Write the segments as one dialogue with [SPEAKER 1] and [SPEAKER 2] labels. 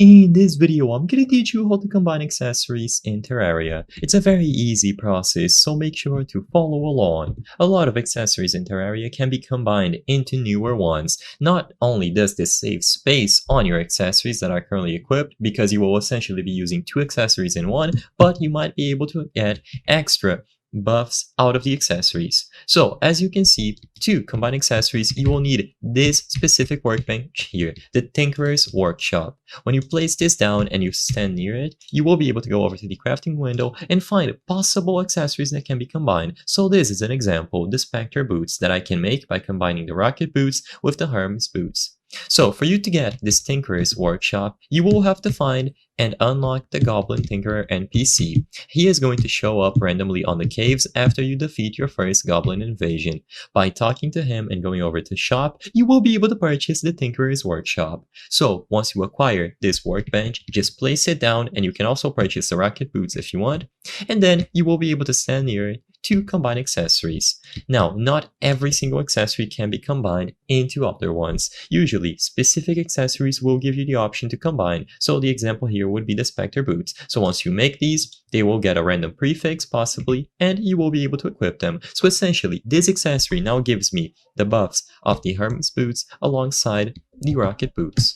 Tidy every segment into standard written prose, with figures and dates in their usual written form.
[SPEAKER 1] In this video, I'm gonna teach you how to combine accessories in Terraria. It's a very easy process, so make sure to follow along. A lot of accessories in Terraria can be combined into newer ones. Not only does this save space on your accessories that are currently equipped, because you will essentially be using two accessories in one, but you might be able to add extra buffs out of the accessories. So as you can see, to combine accessories, you will need this specific workbench here, the Tinkerer's Workshop. When you place this down and you stand near it, you will be able to go over to the crafting window and find possible accessories that can be combined. So this is an example, the Spectre boots that I can make by combining the rocket boots with the Hermes boots. So for you to get this Tinkerer's Workshop, you will have to find and unlock the Goblin Tinkerer NPC. He is going to show up randomly on the caves after you defeat your first Goblin invasion. By talking to him and going over to shop, you will be able to purchase the Tinkerer's Workshop. So once you acquire this workbench, just place it down, and you can also purchase the rocket boots if you want, and then you will be able to stand near it to combine accessories. Now, not every single accessory can be combined into other ones. Usually, specific accessories will give you the option to combine, so the example here would be the Spectre boots. So once you make these, they will get a random prefix, possibly, and you will be able to equip them. So essentially, this accessory now gives me the buffs of the Hermes boots alongside the rocket boots.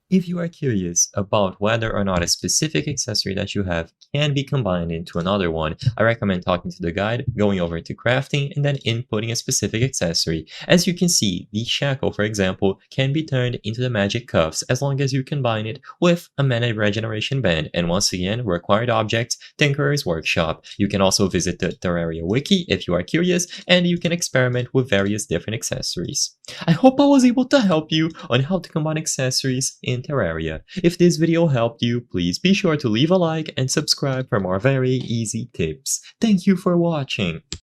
[SPEAKER 1] If you are curious about whether or not a specific accessory that you have can be combined into another one, I recommend talking to the guide, going over to crafting, and then inputting a specific accessory. As you can see, the shackle, for example, can be turned into the magic cuffs as long as you combine it with a mana regeneration band. And once again, required objects, Tinkerer's Workshop. You can also visit the Terraria wiki if you are curious, and you can experiment with various different accessories. I hope I was able to help you on how to combine accessories in Terraria. If this video helped you, please be sure to leave a like and subscribe for more very easy tips. Thank you for watching!